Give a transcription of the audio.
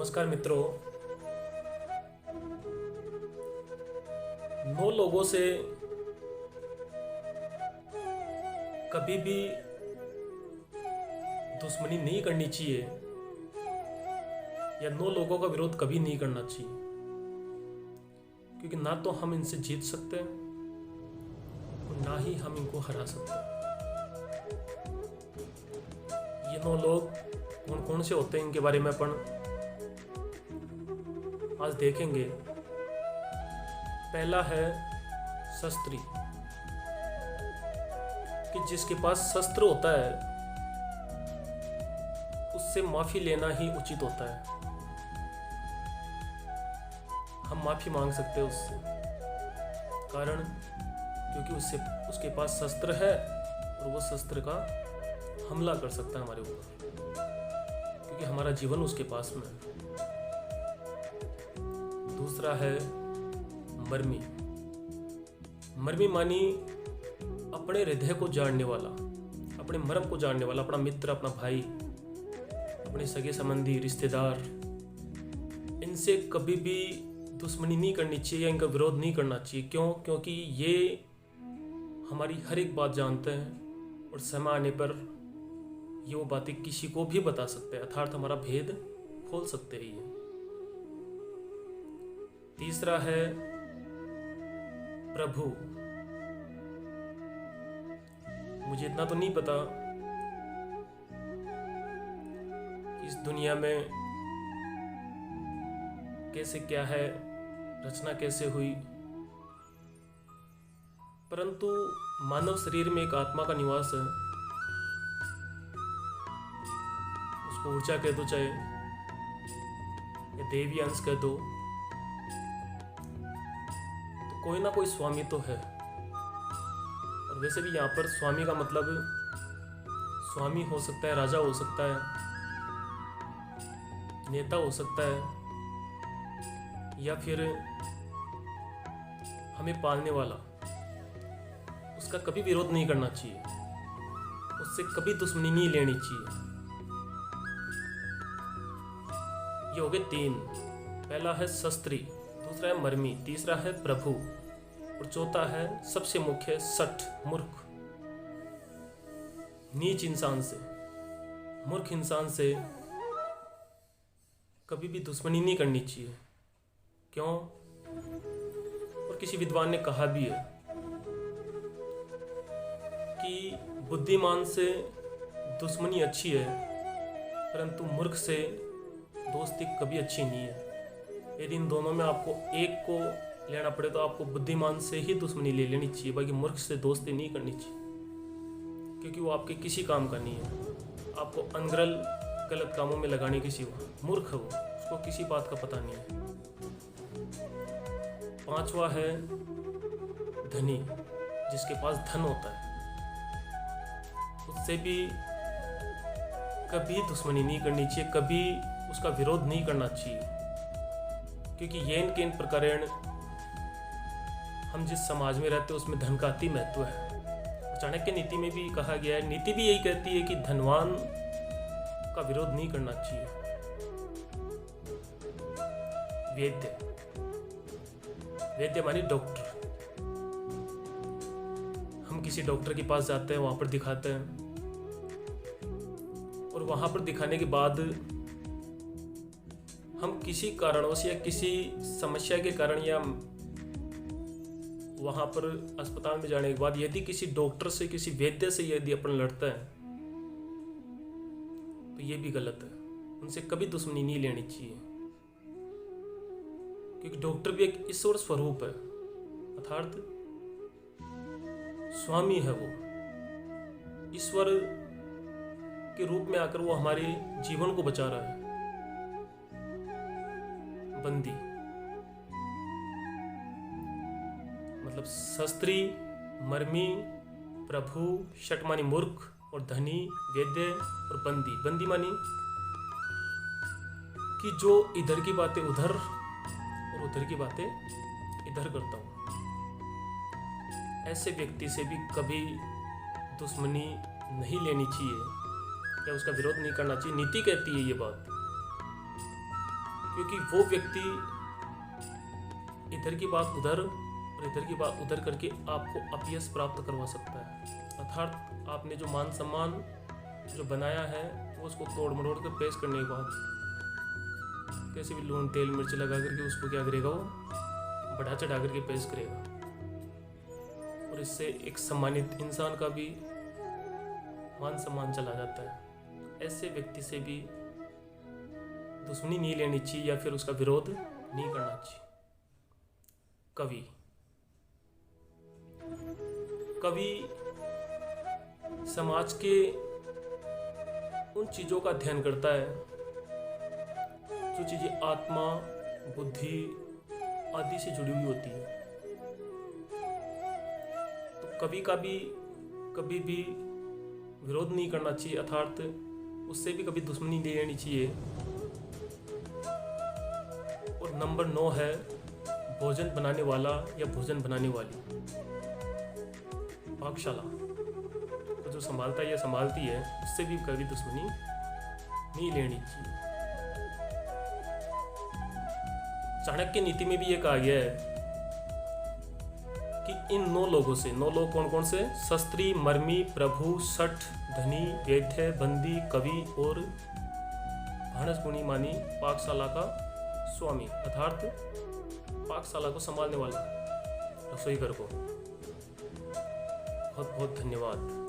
नमस्कार मित्रों। 9 लोगों से कभी भी दुश्मनी नहीं करनी चाहिए या 9 लोगों का विरोध कभी नहीं करना चाहिए, क्योंकि ना तो हम इनसे जीत सकते हैं और ना ही हम इनको हरा सकते हैं। ये 9 लोग कौन कौन से होते हैं इनके बारे में अपन आज देखेंगे। पहला है शस्त्री, कि जिसके पास शस्त्र होता है उससे माफी लेना ही उचित होता है। हम माफी मांग सकते हैं उससे, कारण क्योंकि उसके पास शस्त्र है और वो शस्त्र का हमला कर सकता है हमारे ऊपर, क्योंकि हमारा जीवन उसके पास में है। दूसरा है मर्मी। मर्मी मानी अपने हृदय को जानने वाला, अपने मर्म को जानने वाला, अपना मित्र, अपना भाई, अपने सगे संबंधी, रिश्तेदार, इनसे कभी भी दुश्मनी नहीं करनी चाहिए या इनका विरोध नहीं करना चाहिए। क्यों? क्योंकि ये हमारी हर एक बात जानते हैं और समय आने पर ये वो बातें किसी को भी बता सकते हैं, अर्थात हमारा भेद खोल सकते हैं ये। तीसरा है प्रभु। मुझे इतना तो नहीं पता कि इस दुनिया में कैसे क्या है, रचना कैसे हुई, परंतु मानव शरीर में एक आत्मा का निवास है। उसको ऊर्जा कह दो चाहे या देवी अंश कह दो, कोई ना कोई स्वामी तो है। और वैसे भी यहाँ पर स्वामी का मतलब स्वामी हो सकता है, राजा हो सकता है, नेता हो सकता है, या फिर हमें पालने वाला। उसका कभी विरोध नहीं करना चाहिए, उससे कभी दुश्मनी नहीं लेनी चाहिए। ये हो गए 3। पहला है शस्त्री, दूसरा है मर्मी, तीसरा है प्रभु और चौथा है सबसे मुख्य सठ, मूर्ख। नीच इंसान से, मूर्ख इंसान से कभी भी दुश्मनी नहीं करनी चाहिए। क्यों? और किसी विद्वान ने कहा भी है कि बुद्धिमान से दुश्मनी अच्छी है, परंतु मूर्ख से दोस्ती कभी अच्छी नहीं है। यदि इन दोनों में आपको एक को लेना पड़े तो आपको बुद्धिमान से ही दुश्मनी ले लेनी चाहिए, बाकी मूर्ख से दोस्ती नहीं करनी चाहिए, क्योंकि वो आपके किसी काम का नहीं है। आपको अनगरल गलत कामों में लगाने की सिवा। मूर्ख है वो, उसको किसी बात का पता नहीं है। 5वां है धनी, जिसके पास धन होता है, उससे भी कभी दुश्मनी नहीं करनी चाहिए, कभी उसका विरोध नहीं करना चाहिए, क्योंकि येन केन प्रकारेण हम जिस समाज में रहते हैं उसमें धन का अति महत्व है। चाणक्य नीति में भी कहा गया है, नीति भी यही कहती है कि धनवान का विरोध नहीं करना चाहिए। वैद्य, वैद्य मानी डॉक्टर। हम किसी डॉक्टर के पास जाते हैं, वहां पर दिखाते हैं, और वहां पर दिखाने के बाद हम किसी कारणवश या किसी समस्या के कारण या वहाँ पर अस्पताल में जाने के बाद यदि किसी डॉक्टर से, किसी वैद्य से यदि अपन लड़ते हैं तो ये भी गलत है। उनसे कभी दुश्मनी नहीं लेनी चाहिए, क्योंकि डॉक्टर भी एक ईश्वर स्वरूप है, अर्थात स्वामी है। वो ईश्वर के रूप में आकर वो हमारे जीवन को बचा रहा है। बंदी मतलब शस्त्री, मर्मी, प्रभु, शट मानी मूर्ख और धनी, वैद्य और बंदी। बंदी मानी कि जो इधर की बातें उधर और उधर की बातें इधर करता हूँ। ऐसे व्यक्ति से भी कभी दुश्मनी नहीं लेनी चाहिए या उसका विरोध नहीं करना चाहिए। नीति कहती है ये बात। क्योंकि वो व्यक्ति इधर की बात उधर और इधर की बात उधर करके आपको अपयश प्राप्त करवा सकता है। अर्थात आपने जो मान सम्मान जो बनाया है वो उसको तोड़ मरोड़ कर पेश करने के बाद कैसे भी लून तेल मिर्च लगा करके उसको क्या करेगा, वो बढ़ा चढ़ा करके पेश करेगा, और इससे एक सम्मानित इंसान का भी मान सम्मान चला जाता है। ऐसे व्यक्ति से भी दुश्मनी नहीं लेनी चाहिए या फिर उसका विरोध नहीं करना चाहिए। कवि समाज के उन चीज़ों का अध्ययन करता है जो चीज़ें आत्मा, बुद्धि आदि से जुड़ी हुई होती है। तो कवि का भी कभी भी विरोध नहीं करना चाहिए, अर्थात उससे भी कभी दुश्मनी नहीं लेनी चाहिए। और नंबर 9 है भोजन बनाने वाला या भोजन बनाने वाली। पाकशाला को जो संभालता है या संभालती है उससे भी कभी दुश्मनी नहीं लेनी चाहिए। चाणक्य नीति में भी ये कहा गया है कि इन 9 लोगों से, 9 लोग कौन कौन से? शस्त्री, मर्मी, प्रभु, सठ, धनी, वैद्य, बंदी, कवि और भानस गुणी मानी पाकशाला का स्वामी, अर्थात पाकशाला को संभालने वाला रसोईघर को। बहुत बहुत धन्यवाद।